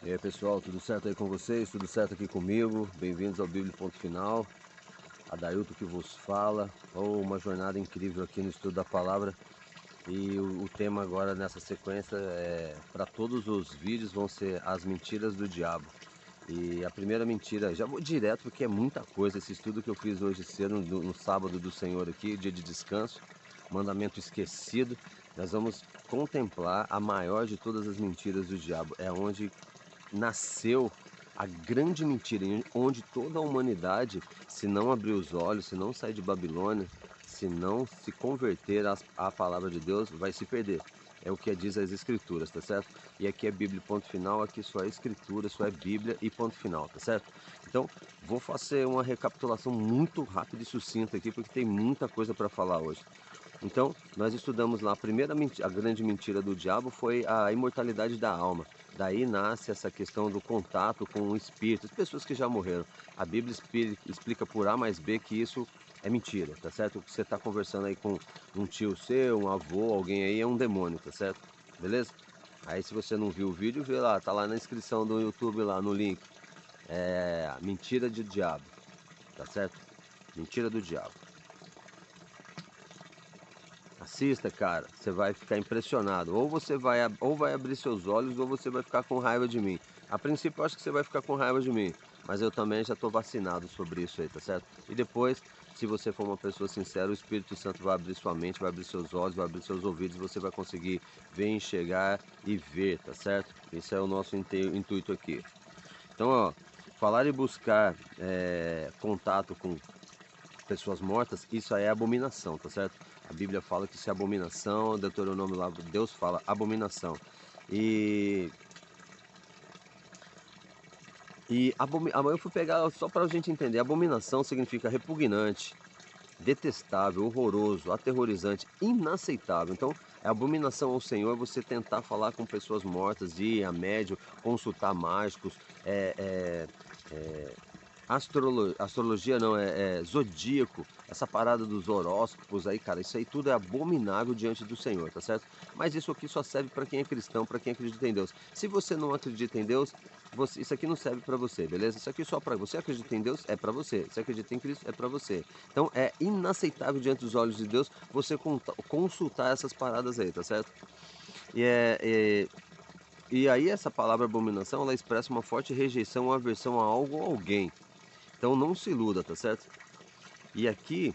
E aí pessoal, tudo certo aí com vocês? Tudo certo aqui comigo? Bem-vindos ao Bíblia Ponto Final. Adailto que vos fala. Uma jornada incrível aqui no estudo da palavra. E o tema agora nessa sequência para todos os vídeos vão ser as mentiras do diabo. E a primeira mentira, já vou direto porque é muita coisa. Esse estudo que eu fiz hoje cedo, no sábado do Senhor aqui, dia de descanso, mandamento esquecido. Nós vamos contemplar a maior de todas as mentiras do diabo. É onde nasceu a grande mentira, onde toda a humanidade, se não abrir os olhos, se não sair de Babilônia, se não se converter à palavra de Deus, vai se perder. É o que diz as escrituras, tá certo? E aqui é Bíblia ponto final, aqui só é escritura, só é Bíblia e ponto final, tá certo? Então, vou fazer uma recapitulação muito rápida e sucinta aqui, porque tem muita coisa para falar hoje. Então, nós estudamos lá, a grande mentira do diabo foi a imortalidade da alma. Daí nasce essa questão do contato com o espírito, as pessoas que já morreram. A Bíblia explica por A mais B que isso é mentira, tá certo? Que você está conversando aí com um tio seu, um avô, alguém aí, é um demônio, tá certo? Beleza? Aí se você não viu o vídeo, vê lá, tá lá na inscrição do YouTube, lá no link. É mentira de diabo, tá certo? Mentira do diabo. Assista, cara, você vai ficar impressionado. Ou vai abrir seus olhos, ou você vai ficar com raiva de mim. A princípio, eu acho que você vai ficar com raiva de mim, mas eu também já estou vacinado sobre isso aí, tá certo? E depois, se você for uma pessoa sincera, o Espírito Santo vai abrir sua mente, vai abrir seus olhos, vai abrir seus ouvidos, você vai conseguir ver, enxergar e ver, tá certo? Esse é o nosso intuito aqui. Então, ó, falar e buscar contato com pessoas mortas, isso aí é abominação, tá certo? A Bíblia fala que isso é abominação, Deuteronômio lá, Deus fala abominação. E, eu fui pegar só para a gente entender, abominação significa repugnante, detestável, horroroso, aterrorizante, inaceitável. Então, é abominação ao Senhor você tentar falar com pessoas mortas, ir a médium, consultar mágicos, astrologia não, zodíaco, essa parada dos horóscopos aí, cara, isso aí tudo é abominável diante do Senhor, tá certo? Mas isso aqui só serve para quem é cristão, para quem acredita em Deus. Se você não acredita em Deus, isso aqui não serve para você, beleza? Isso aqui só para você acredita em Deus, é para você. Se acredita em Cristo, é para você. Então é inaceitável diante dos olhos de Deus você consultar essas paradas aí, tá certo? E, e aí essa palavra abominação, ela expressa uma forte rejeição ou aversão a algo ou alguém. Então não se iluda, tá certo? E aqui,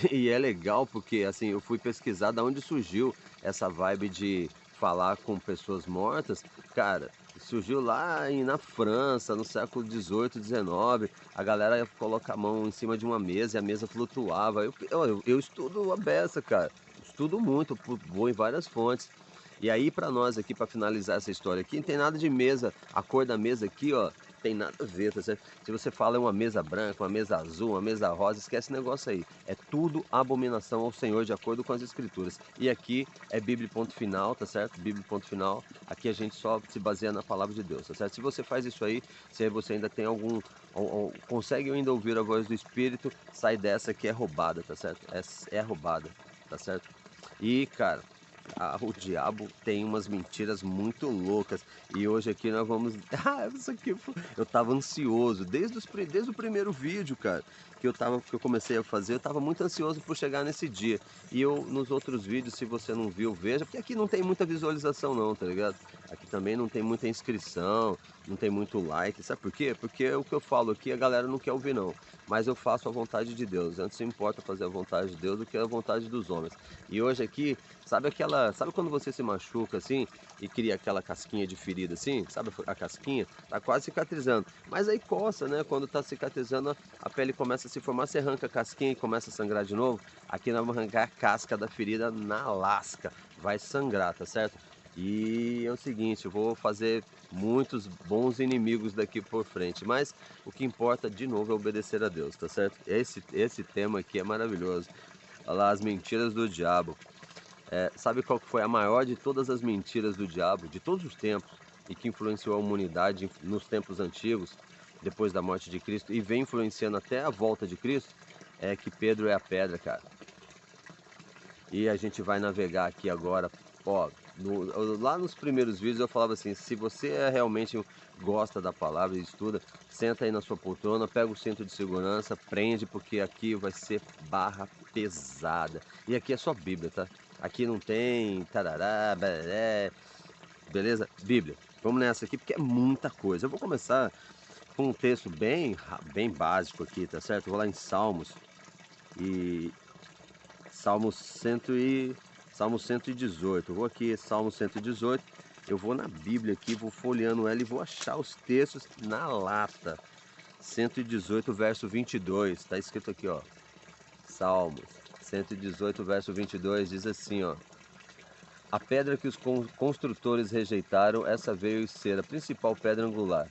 e é legal porque assim, eu fui pesquisar da onde surgiu essa vibe de falar com pessoas mortas. Cara, surgiu lá na França, no século 18, 19. A galera ia colocar a mão em cima de uma mesa e a mesa flutuava. Eu estudo a beça, cara. Estudo muito, vou em várias fontes. E aí, para nós aqui, para finalizar essa história aqui, não tem nada de mesa. A cor da mesa aqui, ó, tem nada a ver, tá certo? Se você fala uma mesa branca, uma mesa azul, uma mesa rosa, esquece esse negócio aí. É tudo abominação ao Senhor, de acordo com as Escrituras. E aqui é Bíblia ponto final, tá certo? Bíblia ponto final. Aqui a gente só se baseia na palavra de Deus, tá certo? Se você faz isso aí, se você ainda tem consegue ainda ouvir a voz do Espírito, sai dessa que é roubada, tá certo? É roubada, tá certo? E, cara, o diabo tem umas mentiras muito loucas. E hoje aqui nós vamos. Ah, isso aqui eu tava ansioso desde o primeiro vídeo, cara, que eu comecei a fazer. Eu tava muito ansioso por chegar nesse dia. E eu nos outros vídeos, se você não viu, veja, porque aqui não tem muita visualização não, tá ligado? Aqui também não tem muita inscrição, não tem muito like. Sabe por quê? Porque o que eu falo aqui a galera não quer ouvir não. Mas eu faço a vontade de Deus. Antes importa fazer a vontade de Deus do que a vontade dos homens. E hoje aqui, sabe quando você se machuca assim e cria aquela casquinha de ferida assim? Sabe a casquinha? Tá quase cicatrizando. Mas aí coça, né? Quando tá cicatrizando, a pele começa a se formar, você arranca a casquinha e começa a sangrar de novo. Aqui nós vamos arrancar a casca da ferida na lasca. Vai sangrar, tá certo? E é o seguinte, eu vou fazer muitos bons inimigos daqui por frente, mas o que importa de novo é obedecer a Deus, tá certo? Esse tema aqui é maravilhoso. Olha lá, as mentiras do diabo. Sabe qual que foi a maior de todas as mentiras do diabo, de todos os tempos, e que influenciou a humanidade nos tempos antigos, depois da morte de Cristo, e vem influenciando até a volta de Cristo? É que Pedro é a pedra, cara. E a gente vai navegar aqui agora, ó, Lá nos primeiros vídeos eu falava assim, se você realmente gosta da palavra e estuda, senta aí na sua poltrona, pega o cinto de segurança, prende, porque aqui vai ser barra pesada. E aqui é só Bíblia, tá? Aqui não tem tarará, bararé, beleza? Bíblia. Vamos nessa aqui, porque é muita coisa. Eu vou começar com um texto bem básico aqui, tá certo? Eu vou lá em Salmos, e Salmo 100 Salmo 118. Eu vou aqui, Salmo 118. Eu vou na Bíblia aqui, vou folheando ela e vou achar os textos na lata. 118, verso 22. Está escrito aqui, ó. Salmos 118, verso 22 diz assim, ó: a pedra que os construtores rejeitaram, essa veio ser a principal pedra angular.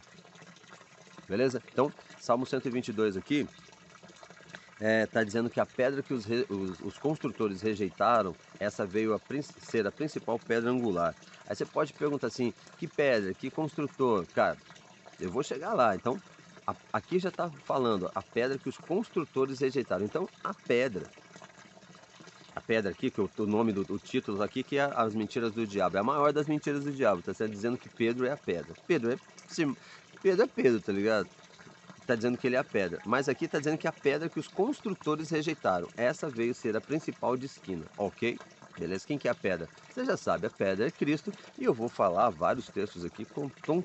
Beleza? Então, Salmo 122 aqui está dizendo que a pedra que os construtores rejeitaram, essa veio ser a principal pedra angular. Aí você pode perguntar assim, que pedra, que construtor? Cara, eu vou chegar lá. Então, aqui já está falando a pedra que os construtores rejeitaram. Então, a pedra aqui, que o nome do título aqui, que é As Mentiras do Diabo. É a maior das mentiras do diabo. Está dizendo que Pedro é a pedra. Pedro é Pedro, tá ligado? Está dizendo que ele é a pedra, mas aqui está dizendo que a pedra que os construtores rejeitaram, essa veio ser a principal de esquina, ok? Beleza? Quem que é a pedra? Você já sabe, a pedra é Cristo, e eu vou falar vários textos aqui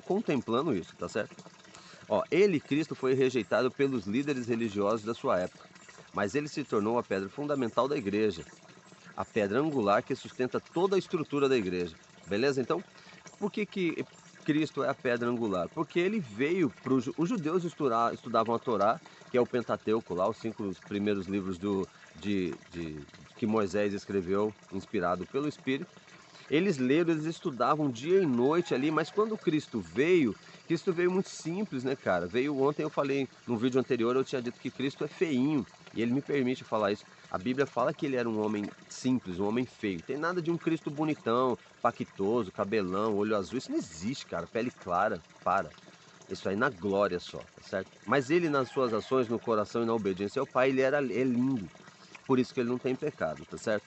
contemplando isso, tá certo? Ó, ele, Cristo, foi rejeitado pelos líderes religiosos da sua época, mas ele se tornou a pedra fundamental da igreja, a pedra angular que sustenta toda a estrutura da igreja, beleza? Então, por que Cristo é a pedra angular? Porque ele veio para os judeus estudavam a Torá, que é o Pentateuco, lá os 5 primeiros livros que Moisés escreveu, inspirado pelo Espírito. Eles leram, eles estudavam dia e noite ali, mas quando Cristo veio muito simples, né, cara? Veio ontem, eu falei, no vídeo anterior, eu tinha dito que Cristo é feinho, e ele me permite falar isso. A Bíblia fala que ele era um homem simples, um homem feio. Tem nada de um Cristo bonitão, paquitoso, cabelão, olho azul. Isso não existe, cara. Pele clara, para. Isso aí na glória só, tá certo? Mas ele, nas suas ações, no coração e na obediência ao Pai, é lindo. Por isso que ele não tem pecado, tá certo?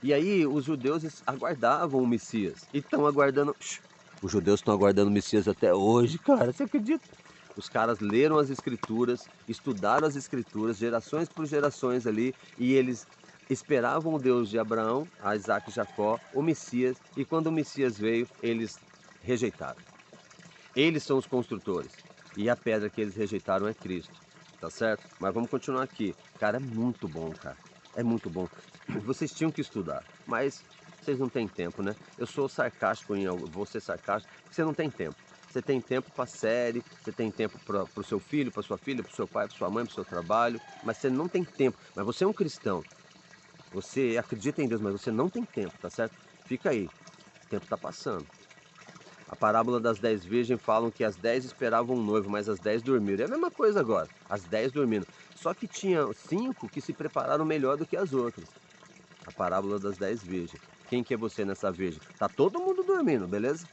E aí os judeus aguardavam o Messias. E estão aguardando. Os judeus estão aguardando o Messias até hoje, cara. Você acredita? Os caras leram as escrituras, estudaram as escrituras, gerações por gerações ali, e eles esperavam o Deus de Abraão, Isaac e Jacó, o Messias, e quando o Messias veio, eles rejeitaram. Eles são os construtores, e a pedra que eles rejeitaram é Cristo, tá certo? Mas vamos continuar aqui. Cara, é muito bom, cara. É muito bom. Vocês tinham que estudar, mas vocês não têm tempo, né? Eu sou sarcástico vou ser sarcástico, porque você não tem tempo. Você tem tempo para série, você tem tempo para o seu filho, para sua filha, para o seu pai, para sua mãe, para o seu trabalho, mas você não tem tempo. Mas você é um cristão, você acredita em Deus, mas você não tem tempo, tá certo? Fica aí, o tempo está passando. A parábola das 10 virgens falam que as 10 esperavam um noivo, mas as 10 dormiram. É a mesma coisa agora, as 10 dormindo. Só que tinha 5 que se prepararam melhor do que as outras. A parábola das 10 virgens. Quem que é você nessa virgem? Tá todo mundo dormindo, beleza?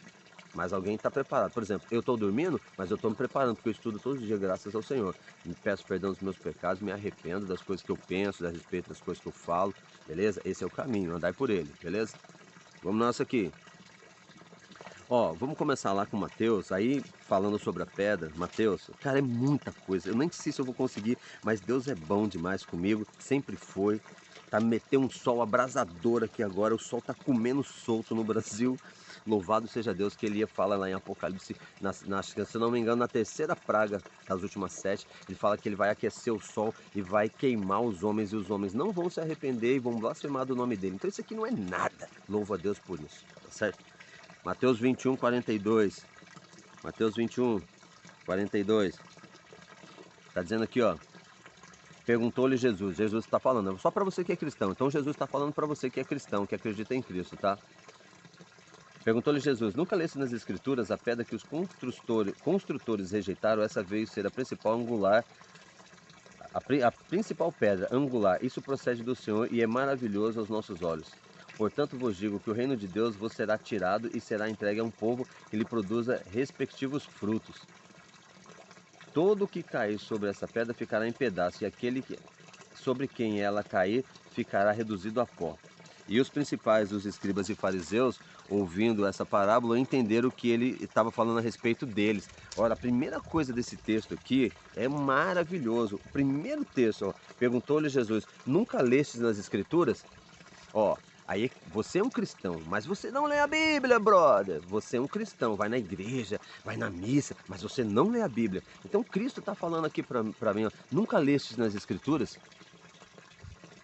Mas alguém está preparado. Por exemplo, eu estou dormindo, mas eu estou me preparando, porque eu estudo todos os dias graças ao Senhor. Me peço perdão dos meus pecados, me arrependo das coisas que eu penso, a respeito das coisas que eu falo, beleza? Esse é o caminho, andai por ele, beleza? Vamos nós aqui. Ó, vamos começar lá com Mateus, aí falando sobre a pedra. Mateus, cara, é muita coisa. Eu nem sei se eu vou conseguir, mas Deus é bom demais comigo, sempre foi. Tá metendo um sol abrasador aqui agora, o sol tá comendo solto no Brasil. Louvado seja Deus, que ele fala lá em Apocalipse, se eu não me engano, na terceira praga das últimas 7, ele fala que ele vai aquecer o sol e vai queimar os homens, e os homens não vão se arrepender e vão blasfemar do nome dele. Então isso aqui não é nada. Louvo a Deus por isso, tá certo? Mateus 21, 42. Mateus 21, 42. Está dizendo aqui, ó. Perguntou-lhe Jesus. Jesus está falando, só para você que é cristão. Então Jesus está falando para você que é cristão, que acredita em Cristo, tá? Perguntou-lhe Jesus: nunca leste nas Escrituras a pedra que os construtores rejeitaram? Essa veio ser a principal angular, a principal pedra angular. Isso procede do Senhor e é maravilhoso aos nossos olhos. Portanto vos digo que o reino de Deus vos será tirado e será entregue a um povo que lhe produza respectivos frutos. Todo o que cair sobre essa pedra ficará em pedaços, e aquele sobre quem ela cair ficará reduzido a pó. E os principais, os escribas e fariseus, ouvindo essa parábola, entenderam que ele estava falando a respeito deles. Ora, a primeira coisa desse texto aqui é maravilhoso. O primeiro texto, ó, perguntou-lhe Jesus: nunca lestes nas Escrituras? Ó, aí você é um cristão, mas você não lê a Bíblia, brother. Você é um cristão, vai na igreja, vai na missa, mas você não lê a Bíblia. Então Cristo está falando aqui para mim, ó, nunca lestes nas Escrituras?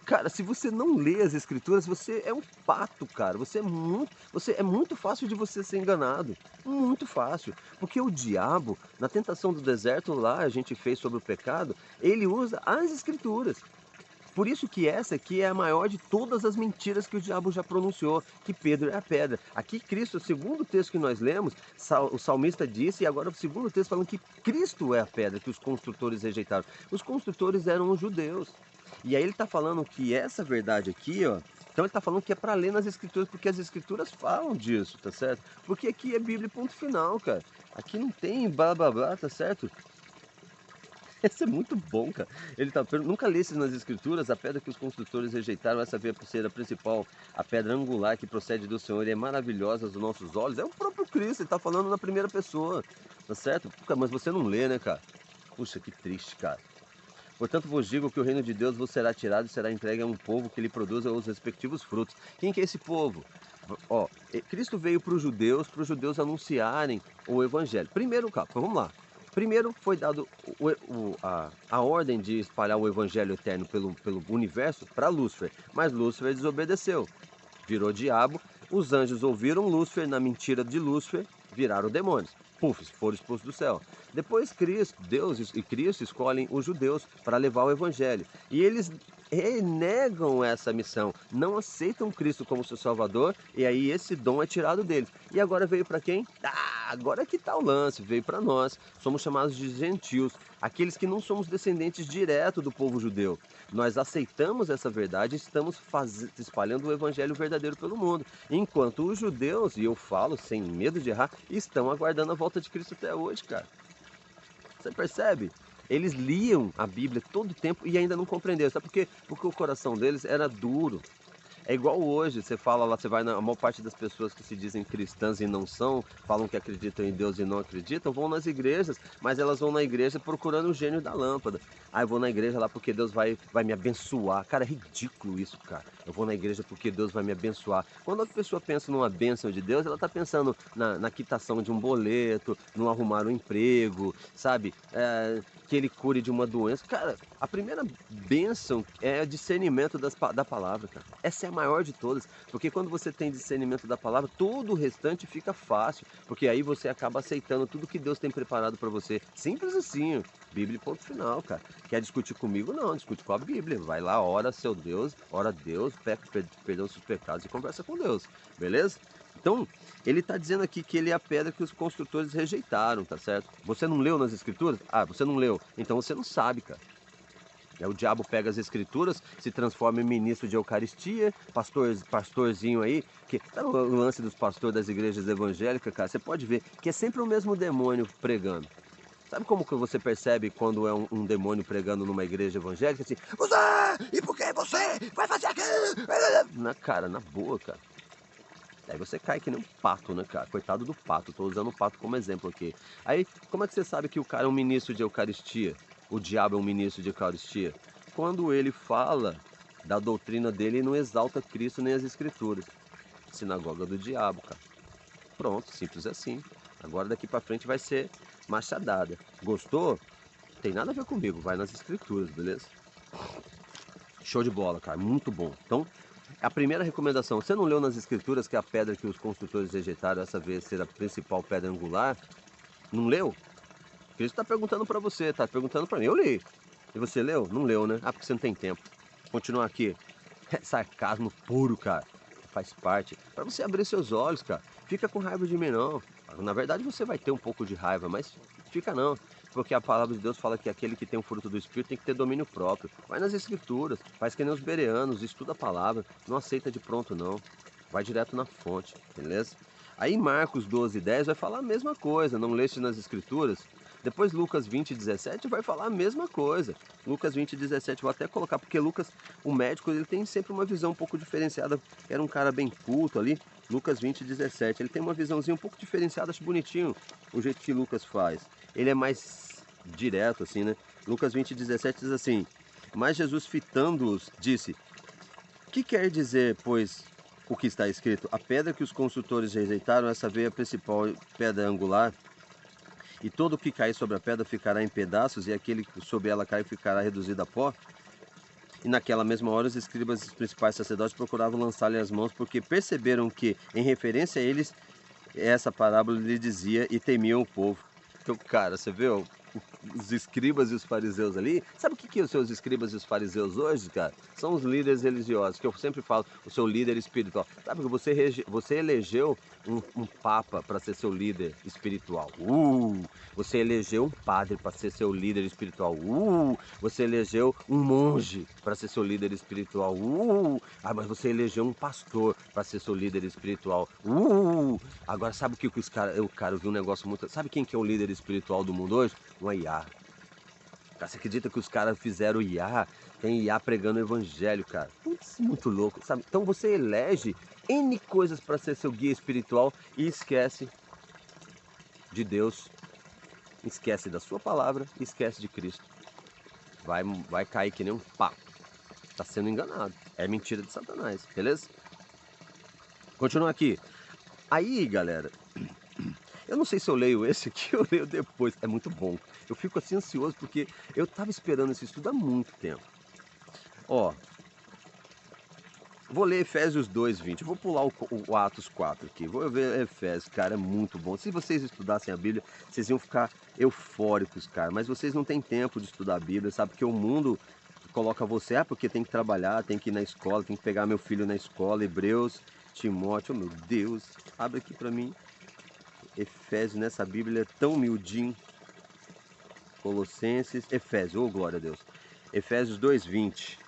Cara, se você não lê as escrituras, você é um pato, cara. Você é muito fácil de você ser enganado. Muito fácil. Porque o diabo, na tentação do deserto lá, a gente fez sobre o pecado, ele usa as escrituras. Por isso que essa aqui é a maior de todas as mentiras que o diabo já pronunciou, que Pedro é a pedra. Aqui Cristo, o segundo texto que nós lemos, o salmista disse, e agora o segundo texto falando que Cristo é a pedra que os construtores rejeitaram. Os construtores eram os judeus. E aí ele está falando que essa verdade aqui, ó, então ele está falando que é para ler nas escrituras, porque as escrituras falam disso, tá certo? Porque aqui é Bíblia ponto final, cara. Aqui não tem blá blá blá, tá certo? Esse é muito bom, cara. Ele tá perguntando, nunca lesse nas escrituras a pedra que os construtores rejeitaram, essa veio por ser a principal, a pedra angular que procede do Senhor e é maravilhosa aos nossos olhos. É o próprio Cristo, ele tá falando na primeira pessoa, tá certo? Mas você não lê, né, cara? Puxa, que triste, cara. Portanto vos digo que o reino de Deus vos será tirado e será entregue a um povo que lhe produza os respectivos frutos. Quem que é esse povo? Ó, Cristo veio para os judeus anunciarem o evangelho. Primeiro, cara, vamos lá. Primeiro foi dado a ordem de espalhar o evangelho eterno pelo universo para Lúcifer, mas Lúcifer desobedeceu, virou diabo. Os anjos ouviram Lúcifer, na mentira de Lúcifer, viraram demônios. Puf, foram expulsos do céu. Depois Cristo, Deus e Cristo escolhem os judeus para levar o evangelho. E eles renegam essa missão, não aceitam Cristo como seu salvador, e aí esse dom é tirado deles. E agora veio para quem? Agora que está o lance, veio para nós. Somos chamados de gentios, aqueles que não somos descendentes direto do povo judeu. Nós aceitamos essa verdade e estamos espalhando o evangelho verdadeiro pelo mundo. Enquanto os judeus, e eu falo sem medo de errar, estão aguardando a volta de Cristo até hoje, cara. Você percebe? Eles liam a Bíblia todo o tempo e ainda não compreenderam. Sabe por quê? Porque o coração deles era duro. É igual hoje, você fala lá, você vai na a maior parte das pessoas que se dizem cristãs e não são, falam que acreditam em Deus e não acreditam, vão nas igrejas, mas elas vão na igreja procurando o gênio da lâmpada. Ah, eu vou na igreja lá porque Deus vai me abençoar. Cara, é ridículo isso, cara. Eu vou na igreja porque Deus vai me abençoar. Quando a pessoa pensa numa bênção de Deus, ela está pensando na quitação de um boleto, no arrumar um emprego, sabe? Que ele cure de uma doença. Cara, a primeira bênção é discernimento da palavra, cara. Essa é a maior de todas, porque quando você tem discernimento da palavra, todo o restante fica fácil, porque aí você acaba aceitando tudo que Deus tem preparado para você. Simples assim, Bíblia ponto final, cara. Quer discutir comigo? Não, discute com a Bíblia. Vai lá, ora seu Deus, ora a Deus, perdão seus pecados e conversa com Deus, beleza? Então, ele está dizendo aqui que ele é a pedra que os construtores rejeitaram, tá certo? Você não leu nas escrituras? Ah, você não leu. Então você não sabe, cara. O diabo pega as escrituras, se transforma em ministro de Eucaristia, pastorzinho aí, que sabe o lance dos pastores das igrejas evangélicas, cara? Você pode ver que é sempre o mesmo demônio pregando. Sabe como que você percebe quando é um demônio pregando numa igreja evangélica? Assim, você! E por que você vai fazer aquilo? Na boa, cara. Aí você cai que nem um pato, né, cara? Coitado do pato, tô usando o pato como exemplo aqui. Aí, como é que você sabe que o cara é um ministro de Eucaristia? O diabo é um ministro de Eucaristia? Quando ele fala da doutrina dele e não exalta Cristo nem as Escrituras. Sinagoga do diabo, cara. Pronto, simples assim. Agora daqui pra frente vai ser machadada. Gostou? Tem nada a ver comigo, vai nas Escrituras, beleza? Show de bola, cara, muito bom. Então, a primeira recomendação, você não leu nas escrituras que a pedra que os construtores rejeitaram essa vez ser a principal pedra angular? Não leu? Cristo está perguntando para você, tá perguntando para mim. Eu li. E você leu? Não leu, né? Ah, porque você não tem tempo. Continuar aqui. É sarcasmo puro, cara. Faz parte. Para você abrir seus olhos, cara. Fica com raiva de mim, não. Na verdade, você vai ter um pouco de raiva, mas fica não. Porque a palavra de Deus fala que aquele que tem o fruto do Espírito tem que ter domínio próprio. Vai nas escrituras, faz que nem os bereanos, estuda a palavra, não aceita de pronto não. Vai direto na fonte, beleza? Aí Marcos 12:10 vai falar a mesma coisa, não leste nas escrituras? Depois Lucas 20:17 vai falar a mesma coisa. Lucas 20:17, vou até colocar, porque Lucas, o médico, ele tem sempre uma visão um pouco diferenciada. Era um cara bem culto ali. Lucas 20:17, ele tem uma visãozinha um pouco diferenciada, acho bonitinho o jeito que Lucas faz. Ele é mais direto assim, né? Lucas 20:17 diz assim: mas Jesus, fitando-os, disse: que quer dizer, pois, o que está escrito? A pedra que os construtores rejeitaram, essa veio a principal pedra angular, e todo o que cair sobre a pedra ficará em pedaços, e aquele que sobre ela cair ficará reduzido a pó. E naquela mesma hora os escribas e os principais sacerdotes procuravam lançar-lhe as mãos, porque perceberam que, em referência a eles, essa parábola lhe dizia, e temiam o povo. Então, cara, você vê os escribas e os fariseus ali? Sabe o que que são os escribas e os fariseus hoje, cara? São os líderes religiosos, que eu sempre falo, o seu líder espiritual. Sabe que você elegeu um papa para ser seu líder espiritual. Você elegeu um padre para ser seu líder espiritual. Você elegeu um monge para ser seu líder espiritual. Mas você elegeu um pastor para ser seu líder espiritual. Agora sabe o que os cara, eu vi um negócio muito. Sabe quem que é o líder espiritual do mundo hoje? Um IA. Cara, você acredita que os caras fizeram IA? Tem IA pregando o evangelho, cara. Putz, muito louco, sabe? Então você elege N coisas para ser seu guia espiritual e esquece de Deus, esquece da sua palavra, esquece de Cristo. Vai cair que nem um pá. Tá sendo enganado. É mentira de Satanás, beleza? Continua aqui. Aí, galera, eu não sei se eu leio esse aqui ou eu leio depois. É muito bom. Eu fico assim ansioso porque eu tava esperando esse estudo há muito tempo. Ó, vou ler Efésios 2:20. Vou pular o Atos 4 aqui. Vou ver Efésios, cara, é muito bom. Se vocês estudassem a Bíblia, vocês iam ficar eufóricos, cara. Mas vocês não têm tempo de estudar a Bíblia, sabe? Porque o mundo coloca você, porque tem que trabalhar, tem que ir na escola, tem que pegar meu filho na escola. Hebreus, Timóteo, oh meu Deus. Abre aqui pra mim. Efésios, nessa Bíblia é tão miudinho. Colossenses, Efésios, oh glória a Deus. Efésios 2:20.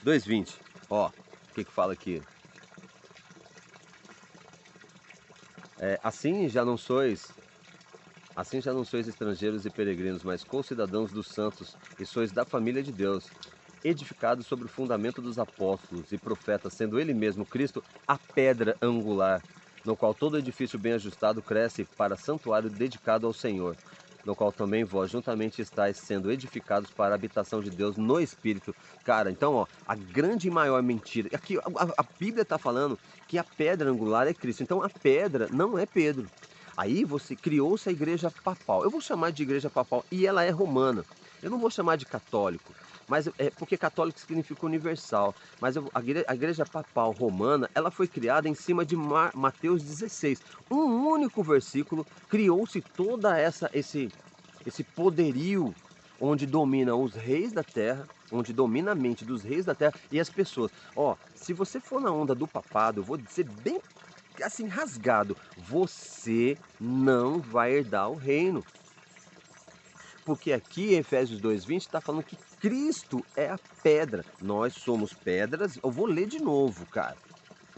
2:20, ó, o que que fala aqui? Assim já não sois estrangeiros e peregrinos, mas concidadãos dos santos, e sois da família de Deus, edificados sobre o fundamento dos apóstolos e profetas, sendo ele mesmo Cristo a pedra angular, no qual todo edifício bem ajustado cresce para santuário dedicado ao Senhor, no qual também vós juntamente estáis sendo edificados para a habitação de Deus no Espírito. Cara, então, ó, a grande e maior mentira, aqui a Bíblia está falando que a pedra angular é Cristo, então a pedra não é Pedro. Aí você criou-se a igreja papal. Eu vou chamar de igreja papal e ela é romana. Eu não vou chamar de católico, mas é porque católico significa universal. Mas a igreja papal romana, ela foi criada em cima de Mateus 16. Um único versículo criou-se toda esse poderio onde domina os reis da terra, onde domina a mente dos reis da terra e as pessoas. Ó, se você for na onda do papado, eu vou dizer bem assim rasgado, você não vai herdar o reino. Porque aqui em Efésios 2:20 está falando que Cristo é a pedra. Nós somos pedras. Eu vou ler de novo, cara.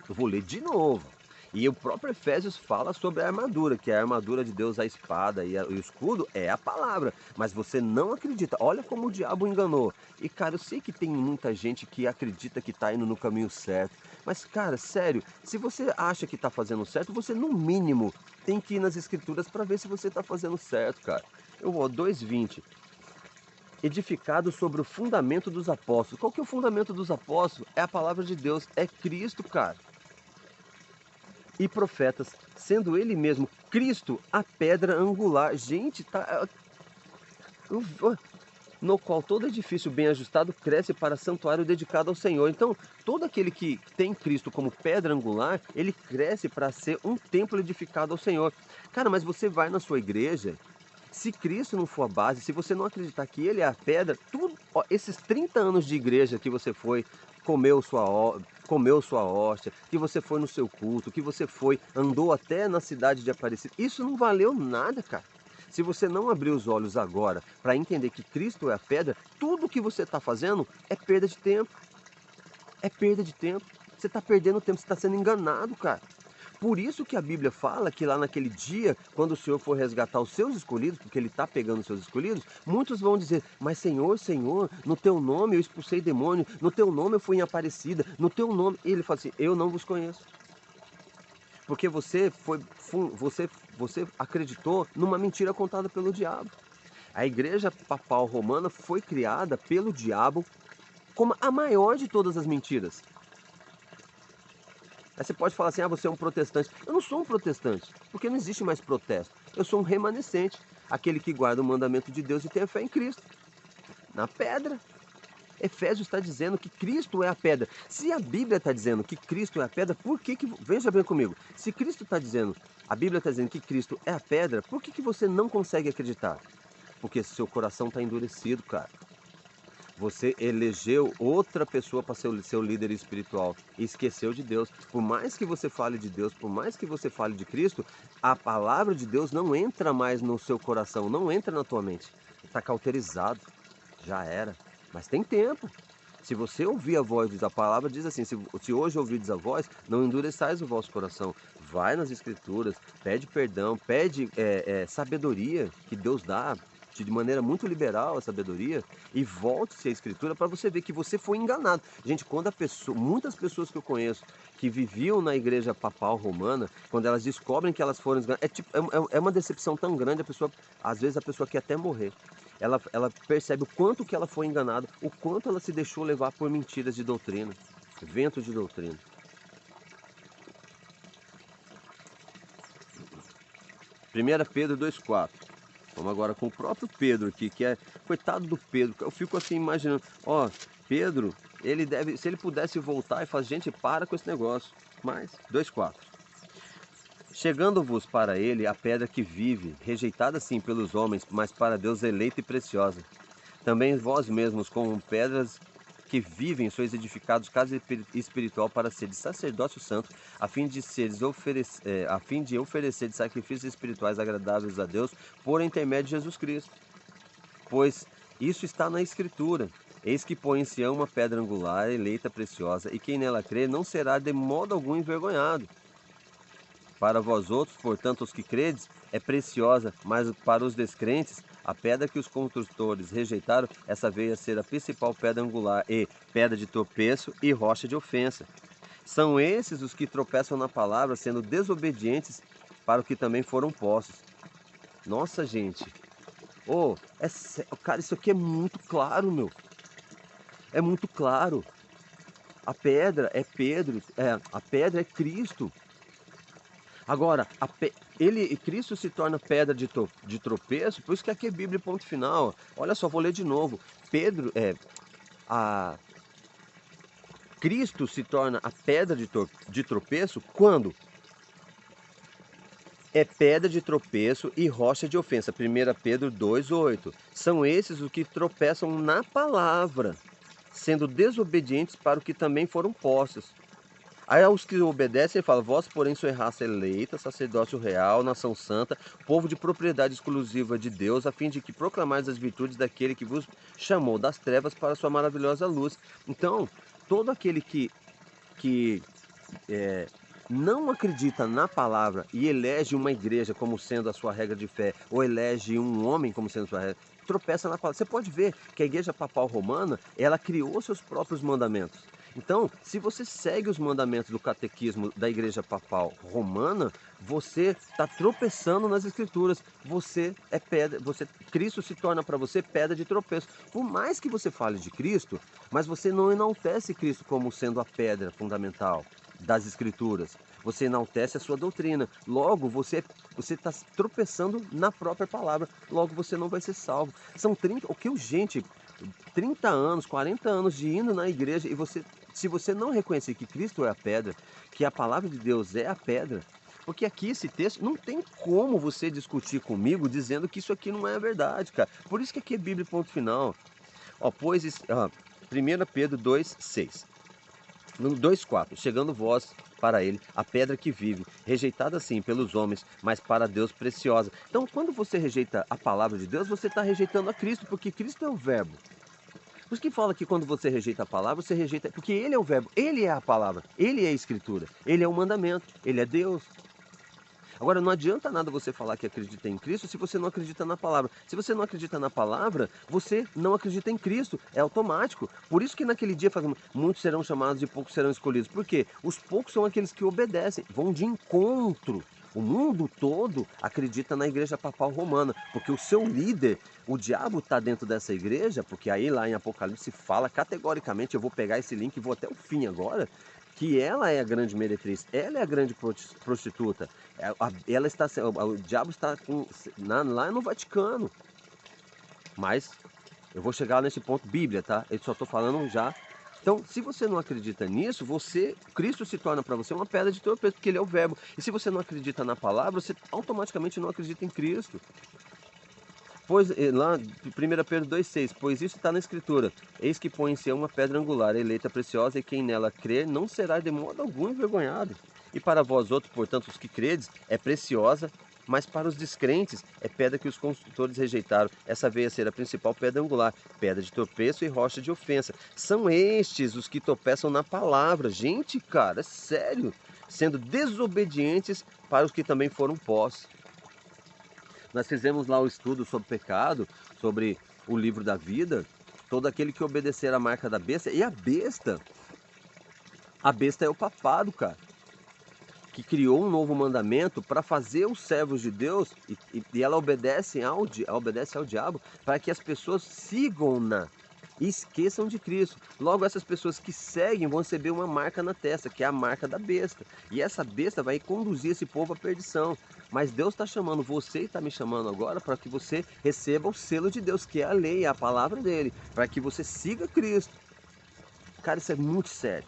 Eu vou ler de novo. E o próprio Efésios fala sobre a armadura, que é a armadura de Deus, a espada e o escudo é a palavra. Mas você não acredita. Olha como o diabo enganou. E, cara, eu sei que tem muita gente que acredita que está indo no caminho certo. Mas, cara, sério, se você acha que está fazendo certo, você no mínimo tem que ir nas escrituras para ver se você está fazendo certo, cara. Eu vou 2:20. Edificado sobre o fundamento dos apóstolos. Qual que é o fundamento dos apóstolos? É a palavra de Deus, é Cristo, cara. E profetas, sendo ele mesmo Cristo a pedra angular. Gente, tá. No qual todo edifício bem ajustado cresce para santuário dedicado ao Senhor. Então, todo aquele que tem Cristo como pedra angular, ele cresce para ser um templo edificado ao Senhor. Cara, mas você vai na sua igreja, se Cristo não for a base, se você não acreditar que ele é a pedra, tudo, ó, esses 30 anos de igreja que você foi, comeu sua hóstia, que você foi no seu culto, que você foi, andou até na cidade de Aparecida, isso não valeu nada, cara. Se você não abrir os olhos agora para entender que Cristo é a pedra, tudo que você está fazendo é perda de tempo. É perda de tempo. Você está perdendo tempo, você está sendo enganado, cara. Por isso que a Bíblia fala que lá naquele dia, quando o Senhor for resgatar os seus escolhidos, porque Ele está pegando os seus escolhidos, muitos vão dizer, mas Senhor, Senhor, no Teu nome eu expulsei demônio, no Teu nome eu fui em Aparecida, no Teu nome... E Ele fala assim, eu não vos conheço. Porque você acreditou numa mentira contada pelo diabo. A Igreja Papal Romana foi criada pelo diabo como a maior de todas as mentiras. Aí você pode falar assim, ah, você é um protestante. Eu não sou um protestante, porque não existe mais protesto. Eu sou um remanescente, aquele que guarda o mandamento de Deus e tem a fé em Cristo. Na pedra. Efésios está dizendo que Cristo é a pedra. Se a Bíblia está dizendo que Cristo é a pedra, por que que... Veja bem comigo. Se Cristo está dizendo, a Bíblia está dizendo que Cristo é a pedra, por que que você não consegue acreditar? Porque seu coração está endurecido, cara. Você elegeu outra pessoa para ser o seu líder espiritual e esqueceu de Deus. Por mais que você fale de Deus, por mais que você fale de Cristo, a palavra de Deus não entra mais no seu coração, não entra na tua mente. Está cauterizado, já era. Mas tem tempo. Se você ouvir a voz, a palavra diz assim, se hoje ouvides a voz, não endureçais o vosso coração. Vai nas escrituras, pede perdão, pede sabedoria que Deus dá, de maneira muito liberal a sabedoria, e volte-se à escritura para você ver que você foi enganado. Gente, quando muitas pessoas que eu conheço que viviam na igreja papal romana, quando elas descobrem que elas foram enganadas, é uma decepção tão grande, às vezes a pessoa quer até morrer. Ela percebe o quanto que ela foi enganada, o quanto ela se deixou levar por mentiras de doutrina, ventos de doutrina. 1 Pedro 2,4. Vamos agora com o próprio Pedro aqui, que é... Coitado do Pedro, eu fico assim imaginando, ó, Pedro, se ele pudesse voltar e falar, gente, para com esse negócio. Mas, 2,4. Chegando-vos para ele a pedra que vive, rejeitada sim pelos homens, mas para Deus eleita e preciosa. Também vós mesmos, como pedras que vivem, sois edificados casa espiritual para seres sacerdócio santo, a fim de oferecer sacrifícios espirituais agradáveis a Deus por intermédio de Jesus Cristo. Pois isso está na Escritura. Eis que põe em Sião uma pedra angular, eleita, preciosa, e quem nela crê não será de modo algum envergonhado. Para vós outros, portanto, os que credes, é preciosa, mas para os descrentes, a pedra que os construtores rejeitaram, essa veio a ser a principal pedra angular e pedra de tropeço e rocha de ofensa. São esses os que tropeçam na palavra, sendo desobedientes para o que também foram postos. Nossa, gente. Cara, isso aqui é muito claro, meu. É muito claro. A pedra é Pedro, a pedra é Cristo. Agora, Cristo se torna pedra de tropeço, por isso que aqui é Bíblia ponto final. Olha só, vou ler de novo. Cristo se torna a pedra de tropeço quando é pedra de tropeço e rocha de ofensa. 1 Pedro 2,8. São esses os que tropeçam na palavra, sendo desobedientes para o que também foram postos. Aí aos que obedecem, ele fala, vós, porém, sois raça eleita, sacerdócio real, nação santa, povo de propriedade exclusiva de Deus, a fim de que proclamais as virtudes daquele que vos chamou das trevas para a sua maravilhosa luz. Então, todo aquele que não acredita na palavra e elege uma igreja como sendo a sua regra de fé, ou elege um homem como sendo a sua regra, tropeça na palavra. Você pode ver que a igreja papal romana, ela criou seus próprios mandamentos. Então, se você segue os mandamentos do catequismo da igreja papal romana, você está tropeçando nas escrituras. Você é pedra, Cristo se torna para você pedra de tropeço. Por mais que você fale de Cristo, mas você não enaltece Cristo como sendo a pedra fundamental das escrituras. Você enaltece a sua doutrina. Logo, você está tropeçando na própria palavra. Logo, você não vai ser salvo. São 30 anos, 40 anos de indo na igreja e se você não reconhecer que Cristo é a pedra, que a palavra de Deus é a pedra, porque aqui esse texto não tem como você discutir comigo dizendo que isso aqui não é verdade, cara. Por isso que aqui é Bíblia ponto final. 1 Pedro 2,6. No 2,4, chegando vós para ele, a pedra que vive, rejeitada sim pelos homens, mas para Deus preciosa. Então, quando você rejeita a palavra de Deus, você está rejeitando a Cristo, porque Cristo é o verbo. Por isso que fala que quando você rejeita a palavra, você rejeita, porque ele é o verbo, ele é a palavra, ele é a escritura, ele é o mandamento, ele é Deus. Agora, não adianta nada você falar que acredita em Cristo se você não acredita na palavra. Se você não acredita na palavra, você não acredita em Cristo. É automático. Por isso que naquele dia muitos serão chamados e poucos serão escolhidos. Por quê? Os poucos são aqueles que obedecem, vão de encontro. O mundo todo acredita na igreja papal romana, porque o seu líder, o diabo está dentro dessa igreja, porque aí lá em Apocalipse fala categoricamente, eu vou pegar esse link e vou até o fim agora, que ela é a grande meretriz, ela é a grande prostituta. Ela está, o diabo está lá no Vaticano. Mas eu vou chegar nesse ponto, Bíblia, tá? Eu só estou falando já. Então, se você não acredita nisso, Cristo se torna para você uma pedra de tropeço, porque ele é o verbo. E se você não acredita na palavra, você automaticamente não acredita em Cristo. Pois lá, 1 Pedro 2,6, pois isso está na Escritura. Eis que põe em si uma pedra angular, eleita preciosa, e quem nela crer não será de modo algum envergonhado. E para vós outros, portanto, os que credes, é preciosa, mas para os descrentes é pedra que os construtores rejeitaram. Essa veio a ser a principal pedra angular, pedra de tropeço e rocha de ofensa. São estes os que tropeçam na palavra. Gente, cara, é sério. Sendo desobedientes para os que também foram pós. Nós fizemos lá o estudo sobre pecado, sobre o livro da vida. Todo aquele que obedecer a marca da besta. E a besta é o papado, cara, que criou um novo mandamento para fazer os servos de Deus, e ela obedece ao diabo, para que as pessoas sigam-na e esqueçam de Cristo. Logo, essas pessoas que seguem vão receber uma marca na testa, que é a marca da besta. E essa besta vai conduzir esse povo à perdição. Mas Deus está chamando você e está me chamando agora para que você receba o selo de Deus, que é a lei, é a palavra dele, para que você siga Cristo. Cara, isso é muito sério.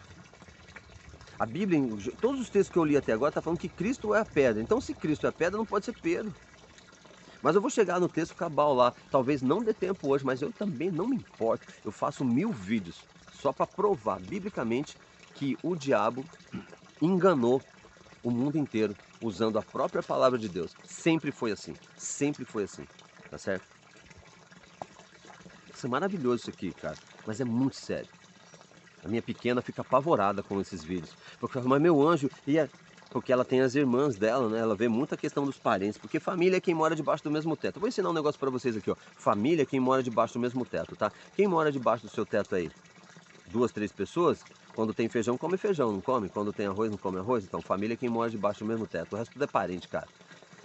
A Bíblia, todos os textos que eu li até agora, está falando que Cristo é a pedra. Então, se Cristo é a pedra, não pode ser Pedro. Mas eu vou chegar no texto cabal lá. Talvez não dê tempo hoje, mas eu também não me importo. Eu faço 1000 vídeos só para provar, biblicamente, que o diabo enganou o mundo inteiro usando a própria palavra de Deus. Sempre foi assim. Sempre foi assim. Tá certo? Isso é maravilhoso isso aqui, cara. Mas é muito sério. A minha pequena fica apavorada com esses vídeos. Porque ela fala, mas meu anjo, porque ela tem as irmãs dela, né? Ela vê muita questão dos parentes. Porque família é quem mora debaixo do mesmo teto. Eu vou ensinar um negócio pra vocês aqui, ó. Família é quem mora debaixo do mesmo teto, tá? Quem mora debaixo do seu teto aí? 2, 3 pessoas? Quando tem feijão, come feijão, não come? Quando tem arroz, não come arroz? Então, família é quem mora debaixo do mesmo teto. O resto tudo é parente, cara.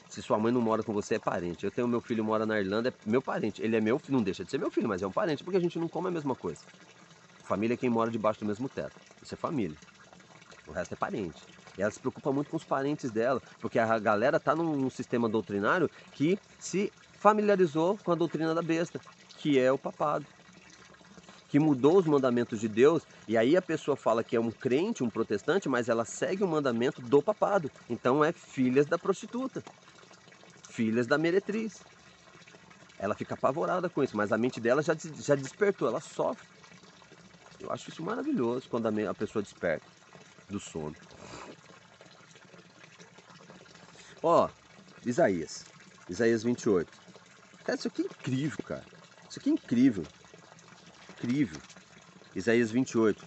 Se sua mãe não mora com você, é parente. Eu tenho meu filho mora na Irlanda, é meu parente. Ele é meu filho, não deixa de ser meu filho, mas é um parente, porque a gente não come a mesma coisa. Família é quem mora debaixo do mesmo teto. Isso é família. O resto é parente. E ela se preocupa muito com os parentes dela, porque a galera tá num sistema doutrinário que se familiarizou com a doutrina da besta, que é o papado, que mudou os mandamentos de Deus, e aí a pessoa fala que é um crente, um protestante, mas ela segue o mandamento do papado. Então é filhas da prostituta, filhas da meretriz. Ela fica apavorada com isso, mas a mente dela já despertou, ela sofre. Eu acho isso maravilhoso quando a pessoa desperta do sono. Ó, Isaías 28. Cara, isso aqui é incrível, cara. Isso aqui é incrível. Incrível. Isaías 28.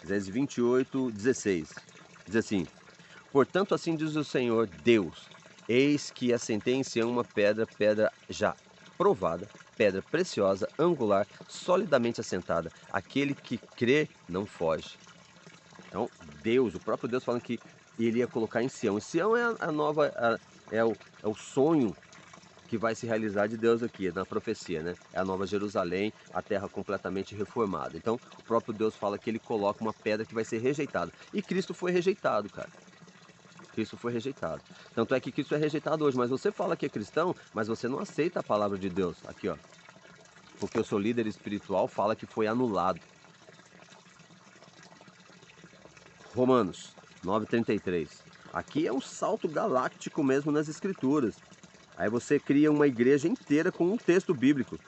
Isaías 28, 16. Diz assim: portanto, assim diz o Senhor Deus: eis que assentei em Sião uma pedra já provada, pedra preciosa, angular, solidamente assentada. Aquele que crê não foge. Então, Deus, o próprio Deus falando que ele ia colocar em Sião. E Sião é a nova, é o sonho que vai se realizar de Deus aqui, na profecia, né? É a nova Jerusalém, a terra completamente reformada. Então, o próprio Deus fala que ele coloca uma pedra que vai ser rejeitada. E Cristo foi rejeitado, cara. Cristo foi rejeitado. Tanto é que Cristo é rejeitado hoje, mas você fala que é cristão, mas você não aceita a palavra de Deus. Aqui, ó. Porque o seu líder espiritual fala que foi anulado. Romanos 9,33. Aqui é um salto galáctico mesmo nas escrituras. Aí você cria uma igreja inteira com um texto bíblico.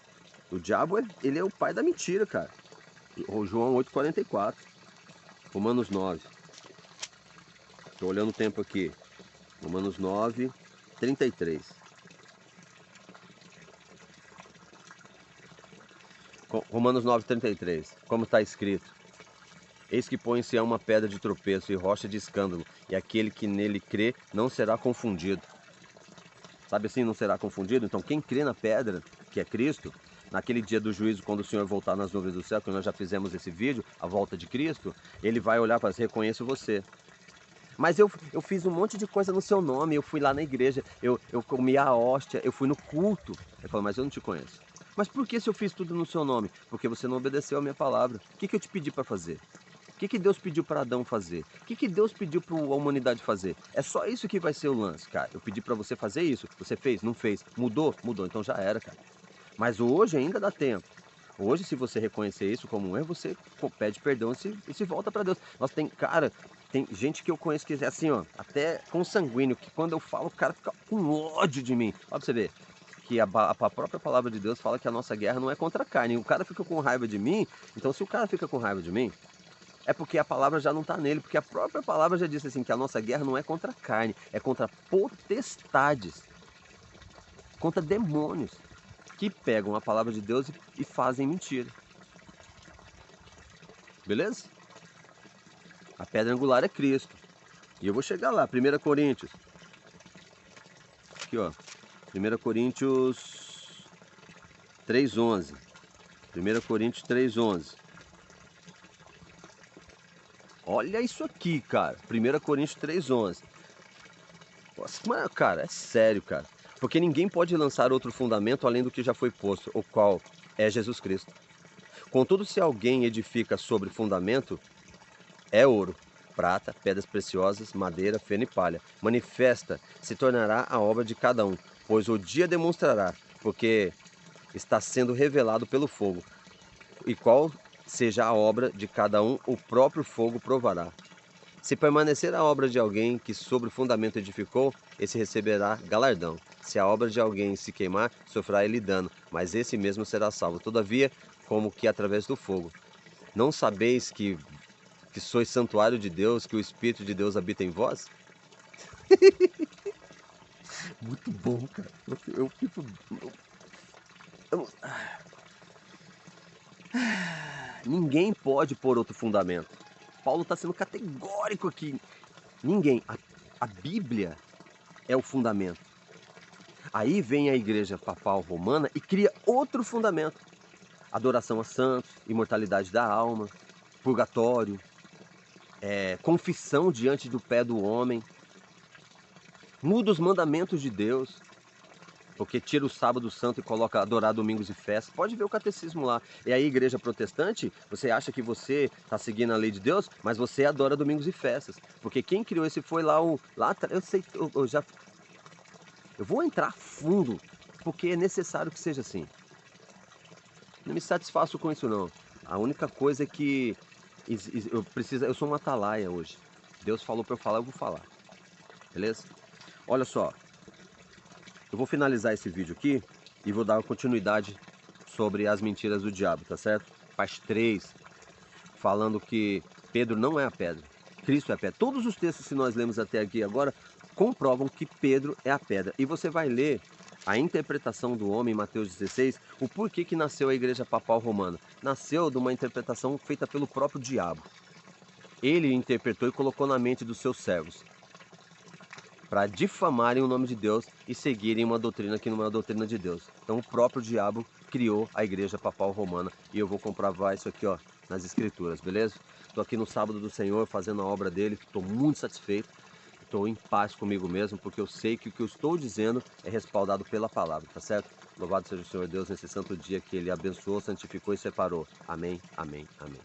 O diabo, ele é o pai da mentira, cara. O João 8,44. Romanos 9. Estou olhando o tempo aqui. Romanos 9, 33. Romanos 9,33, como está escrito: eis que põe em Sião uma pedra de tropeço e rocha de escândalo, e aquele que nele crê não será confundido. Sabe assim, não será confundido? Então quem crê na pedra, que é Cristo, naquele dia do juízo, quando o Senhor voltar nas nuvens do céu, que nós já fizemos esse vídeo, a volta de Cristo, ele vai olhar para você, reconheço você. Mas eu fiz um monte de coisa no seu nome, eu fui lá na igreja, eu comi a hóstia, eu fui no culto. Ele falou, mas eu não te conheço. Mas por que se eu fiz tudo no seu nome? Porque você não obedeceu a minha palavra. O que eu te pedi para fazer? O que Deus pediu para Adão fazer? O que Deus pediu para a humanidade fazer? É só isso que vai ser o lance, cara. Eu pedi para você fazer isso. Você fez? Não fez. Mudou? Mudou. Então já era, cara. Mas hoje ainda dá tempo. Hoje, se você reconhecer isso como um erro, você pede perdão e se volta para Deus. Nós cara, tem gente que eu conheço que é assim, ó, até consanguíneo, que quando eu falo, o cara fica com ódio de mim. Olha pra você ver, que a própria palavra de Deus fala que a nossa guerra não é contra a carne. O cara fica com raiva de mim, então se o cara fica com raiva de mim, é porque a palavra já não está nele, porque a própria palavra já disse assim, que a nossa guerra não é contra a carne, é contra potestades, contra demônios, que pegam a palavra de Deus e fazem mentira. Beleza? A pedra angular é Cristo. E eu vou chegar lá, 1 Coríntios. Aqui, ó. 1 Coríntios 3,11. 1 Coríntios 3,11. Olha isso aqui, cara. 1 Coríntios 3,11. Nossa, mas, cara, é sério, cara. Porque ninguém pode lançar outro fundamento além do que já foi posto, o qual é Jesus Cristo. Contudo, se alguém edifica sobre fundamento, é ouro, prata, pedras preciosas, madeira, feno e palha. Manifesta, se tornará a obra de cada um, pois o dia demonstrará, porque está sendo revelado pelo fogo. E qual seja a obra de cada um, o próprio fogo provará. Se permanecer a obra de alguém que sobre o fundamento edificou, esse receberá galardão. Se a obra de alguém se queimar, sofrerá ele dano, mas esse mesmo será salvo. Todavia, como que através do fogo. Não sabeis que sois santuário de Deus, que o Espírito de Deus habita em vós? Muito bom, cara. Eu fico... Ninguém pode pôr outro fundamento. Paulo está sendo categórico aqui. Ninguém. A Bíblia é o fundamento. Aí vem a igreja papal romana e cria outro fundamento. Adoração a santos, imortalidade da alma, purgatório, confissão diante do pé do homem. Muda os mandamentos de Deus, porque tira o sábado santo e coloca adorar domingos e festas. Pode ver o catecismo lá. E aí, igreja protestante, você acha que você está seguindo a lei de Deus, mas você adora domingos e festas. Porque quem criou esse foi lá eu sei, eu vou entrar fundo, porque é necessário que seja assim. Não me satisfaço com isso não. A única coisa é que eu sou um atalaia hoje. Deus falou para eu falar, eu vou falar. Beleza? Olha só. Eu vou finalizar esse vídeo aqui e vou dar continuidade sobre as mentiras do diabo, tá certo? Parte 3, falando que Pedro não é a pedra, Cristo é a pedra. Todos os textos que nós lemos até aqui agora comprovam que Pedro é a pedra. E você vai ler a interpretação do homem em Mateus 16, o porquê que nasceu a igreja papal romana. Nasceu de uma interpretação feita pelo próprio diabo. Ele interpretou e colocou na mente dos seus servos, para difamarem o nome de Deus e seguirem uma doutrina que não é a doutrina de Deus. Então o próprio diabo criou a igreja papal romana e eu vou comprovar isso aqui, ó, nas escrituras, beleza? Estou aqui no sábado do Senhor fazendo a obra dele, estou muito satisfeito, estou em paz comigo mesmo, porque eu sei que o que eu estou dizendo é respaldado pela palavra, tá certo? Louvado seja o Senhor Deus nesse santo dia que ele abençoou, santificou e separou. Amém, amém, amém.